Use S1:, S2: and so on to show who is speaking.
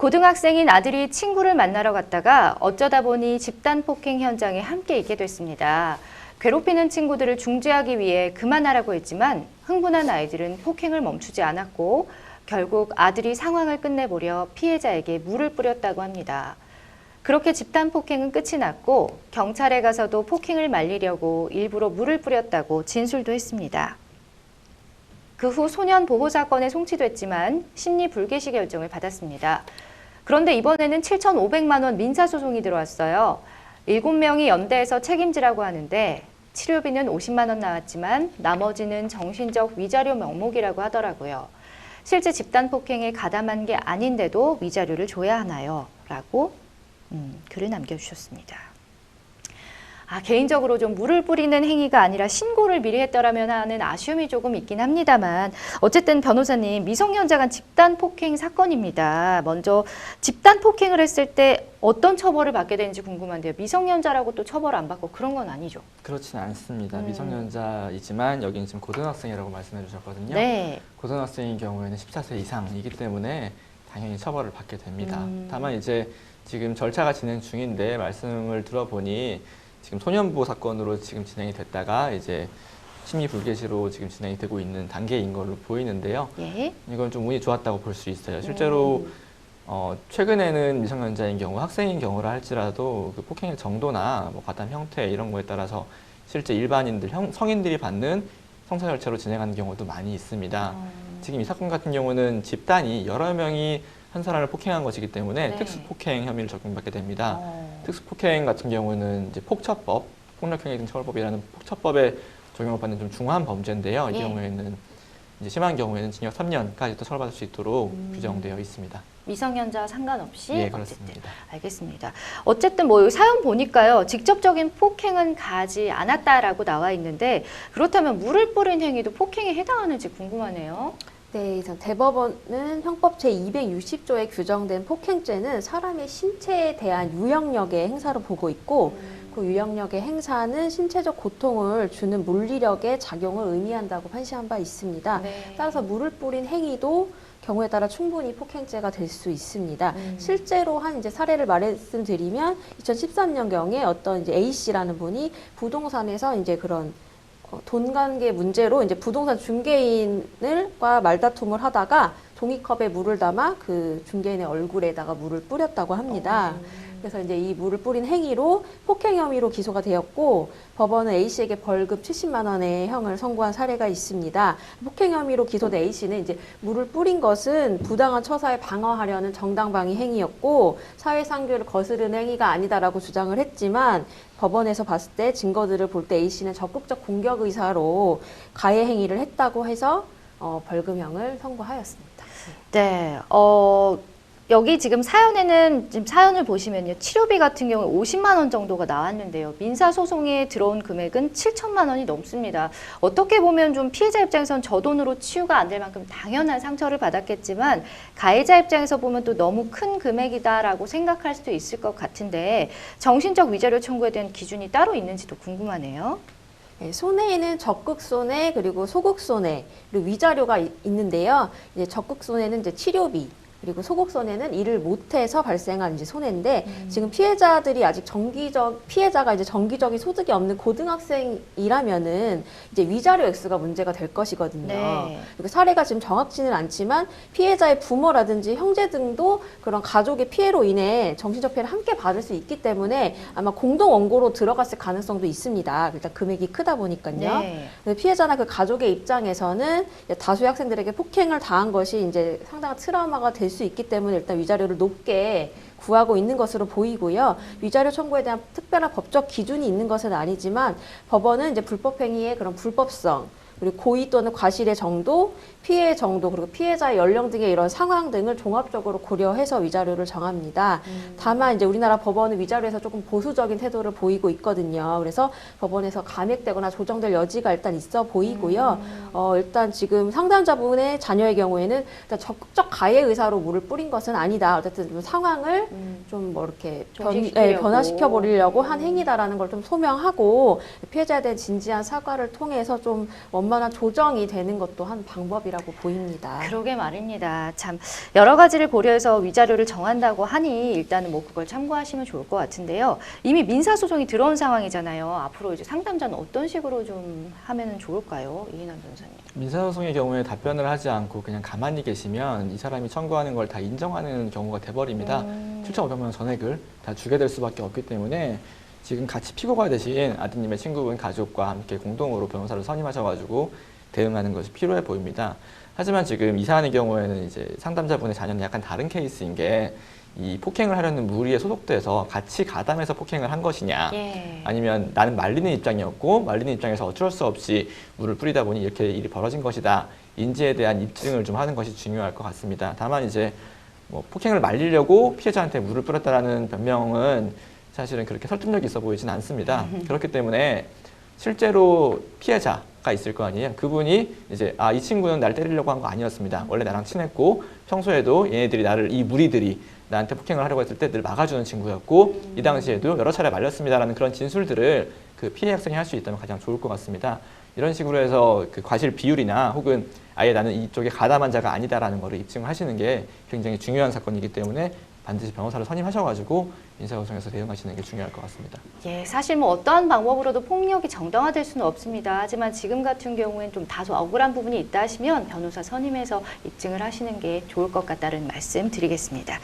S1: 고등학생인 아들이 친구를 만나러 갔다가 어쩌다 보니 집단 폭행 현장에 함께 있게 됐습니다. 괴롭히는 친구들을 중지하기 위해 그만하라고 했지만 흥분한 아이들은 폭행을 멈추지 않았고 결국 아들이 상황을 끝내보려 피해자에게 물을 뿌렸다고 합니다. 그렇게 집단 폭행은 끝이 났고 경찰에 가서도 폭행을 말리려고 일부러 물을 뿌렸다고 진술도 했습니다. 그 후 소년 보호 사건에 송치됐지만 심리 불개시 결정을 받았습니다. 그런데 이번에는 7,500만 원 민사소송이 들어왔어요. 7명이 연대해서 책임지라고 하는데 치료비는 50만 원 나왔지만 나머지는 정신적 위자료 명목이라고 하더라고요. 실제 집단 폭행에 가담한 게 아닌데도 위자료를 줘야 하나요? 라고 글을 남겨주셨습니다. 개인적으로 좀 물을 뿌리는 행위가 아니라 신고를 미리 했더라면 하는 아쉬움이 조금 있긴 합니다만 어쨌든 변호사님, 미성년자 간 집단 폭행 사건입니다. 먼저 집단 폭행을 했을 때 어떤 처벌을 받게 되는지 궁금한데요. 미성년자라고 또 처벌 안 받고 그런 건 아니죠?
S2: 그렇지는 않습니다. 미성년자이지만 여기는 지금 고등학생이라고 말씀해 주셨거든요.
S1: 네.
S2: 고등학생인 경우에는 14세 이상이기 때문에 당연히 처벌을 받게 됩니다. 다만 이제 지금 절차가 진행 중인데 말씀을 들어보니 지금 소년보호 사건으로 지금 진행이 됐다가 이제 심리 불개시로 지금 진행이 되고 있는 단계인 걸로 보이는데요.
S1: 예.
S2: 이건 좀 운이 좋았다고 볼 수 있어요. 실제로 최근에는 미성년자인 경우, 학생인 경우라 할지라도 그 폭행의 정도나 뭐 가담 형태 이런 거에 따라서 실제 일반인들, 성인들이 받는 형사 절차로 진행하는 경우도 많이 있습니다. 지금 이 사건 같은 경우는 집단이 여러 명이 한 사람을 폭행한 것이기 때문에
S1: 네.
S2: 특수폭행 혐의를 적용받게 됩니다. 특수폭행 같은 경우는 이제 폭처법, 폭력행위 등 처벌법이라는 폭처법에 적용을 받는 좀 중한 범죄인데요. 이
S1: 예.
S2: 경우에는 이제 심한 경우에는 징역 3년까지도 처벌받을 수 있도록 규정되어 있습니다.
S1: 미성년자 상관없이?
S2: 예,
S1: 어쨌든.
S2: 그렇습니다.
S1: 알겠습니다. 어쨌든 뭐 사연 보니까요. 직접적인 폭행은 가지 않았다라고 나와 있는데 그렇다면 물을 뿌린 행위도 폭행에 해당하는지 궁금하네요.
S3: 네, 대법원은 형법 제260조에 규정된 폭행죄는 사람의 신체에 대한 유형력의 행사로 보고 있고 그 유형력의 행사는 신체적 고통을 주는 물리력의 작용을 의미한다고 판시한 바 있습니다.
S1: 네.
S3: 따라서 물을 뿌린 행위도 경우에 따라 충분히 폭행죄가 될 수 있습니다. 실제로 한 이제 사례를 말씀드리면 2013년경에 어떤 이제 A 씨라는 분이 부동산에서 이제 그런 돈 관계 문제로 이제 부동산 중개인과 말다툼을 하다가 종이컵에 물을 담아 그 중개인의 얼굴에다가 물을 뿌렸다고 합니다. 그래서 이제 이 물을 뿌린 행위로 폭행 혐의로 기소가 되었고 법원은 A 씨에게 벌금 70만 원의 형을 선고한 사례가 있습니다. 폭행 혐의로 기소된 A 씨는 이제 물을 뿌린 것은 부당한 처사에 방어하려는 정당방위 행위였고 사회상규를 거스르는 행위가 아니다라고 주장을 했지만 법원에서 봤을 때 증거들을 볼 때 A 씨는 적극적 공격 의사로 가해 행위를 했다고 해서 벌금형을 선고하였습니다.
S1: 네. 여기 지금 사연에는 지금 사연을 보시면요. 치료비 같은 경우 50만 원 정도가 나왔는데요. 민사소송에 들어온 금액은 7천만 원이 넘습니다. 어떻게 보면 좀 피해자 입장에선 저 돈으로 치유가 안 될 만큼 당연한 상처를 받았겠지만 가해자 입장에서 보면 또 너무 큰 금액이다라고 생각할 수도 있을 것 같은데 정신적 위자료 청구에 대한 기준이 따로 있는지도 궁금하네요.
S3: 네, 손해에는 적극손해 그리고 소극손해 그리고 위자료가 있는데요. 이제 적극손해는 이제 치료비 그리고 소극손해는 일을 못해서 발생한 이제 손해인데 지금 피해자들이 아직 피해자가 이제 정기적인 소득이 없는 고등학생이라면은 이제 위자료 액수가 문제가 될 것이거든요.
S1: 네.
S3: 그리고 사례가 지금 정확치는 않지만 피해자의 부모라든지 형제 등도 그런 가족의 피해로 인해 정신적 피해를 함께 받을 수 있기 때문에 아마 공동 원고로 들어갔을 가능성도 있습니다. 일단 금액이 크다 보니까요.
S1: 네.
S3: 피해자나 그 가족의 입장에서는 다수의 학생들에게 폭행을 당한 것이 이제 상당한 트라우마가 될 수 있기 때문에 일단 위자료를 높게 구하고 있는 것으로 보이고요. 위자료 청구에 대한 특별한 법적 기준이 있는 것은 아니지만 법원은 이제 불법행위의 그런 불법성 그리고 고의 또는 과실의 정도, 피해의 정도, 그리고 피해자의 연령 등의 이런 상황 등을 종합적으로 고려해서 위자료를 정합니다. 다만 이제 우리나라 법원은 위자료에서 조금 보수적인 태도를 보이고 있거든요. 그래서 법원에서 감액되거나 조정될 여지가 일단 있어 보이고요. 일단 지금 상담자분의 자녀의 경우에는 일단 적극적 가해 의사로 물을 뿌린 것은 아니다. 어쨌든 좀 상황을 좀 뭐 이렇게 변화시켜 버리려고 한 행위다라는 걸 좀 소명하고 피해자에 대한 진지한 사과를 통해서 좀 원만 얼마나 조정이 되는 것도 한 방법이라고 보입니다.
S1: 그러게 말입니다. 참 여러 가지를 고려해서 위자료를 정한다고 하니 일단은 뭐 그걸 참고하시면 좋을 것 같은데요. 이미 민사소송이 들어온 상황이잖아요. 앞으로 이제 상담자는 어떤 식으로 좀 하면은 좋을까요? 이인환 변호사님.
S2: 민사소송의 경우에 답변을 하지 않고 그냥 가만히 계시면 이 사람이 청구하는 걸 다 인정하는 경우가 돼버립니다. 7,500만 원 전액을 다 주게 될 수밖에 없기 때문에 지금 같이 피고가 되신 아드님의 친구분 가족과 함께 공동으로 변호사를 선임하셔가지고 대응하는 것이 필요해 보입니다. 하지만 지금 이 사안의 경우에는 이제 상담자분의 자녀는 약간 다른 케이스인 게 이 폭행을 하려는 무리에 소속돼서 같이 가담해서 폭행을 한 것이냐,
S1: 예.
S2: 아니면 나는 말리는 입장이었고 말리는 입장에서 어쩔 수 없이 물을 뿌리다 보니 이렇게 일이 벌어진 것이다. 인지에 대한 입증을 좀 하는 것이 중요할 것 같습니다. 다만 이제 뭐 폭행을 말리려고 피해자한테 물을 뿌렸다라는 변명은 사실은 그렇게 설득력이 있어 보이진 않습니다. 그렇기 때문에 실제로 피해자가 있을 거 아니에요. 그분이 이제 이 친구는 날 때리려고 한 거 아니었습니다. 원래 나랑 친했고 평소에도 얘네들이 나를, 이 무리들이 나한테 폭행을 하려고 했을 때 늘 막아주는 친구였고 이 당시에도 여러 차례 말렸습니다라는 그런 진술들을 그 피해 학생이 할 수 있다면 가장 좋을 것 같습니다. 이런 식으로 해서 그 과실 비율이나 혹은 아예 나는 이쪽에 가담한 자가 아니다라는 것을 입증하시는 게 굉장히 중요한 사건이기 때문에 반드시 변호사를 선임하셔가지고 민사소송에서 대응하시는 게 중요할 것 같습니다.
S1: 예, 사실 뭐 어떠한 방법으로도 폭력이 정당화될 수는 없습니다. 하지만 지금 같은 경우엔 좀 다소 억울한 부분이 있다 하시면 변호사 선임해서 입증을 하시는 게 좋을 것 같다는 말씀 드리겠습니다.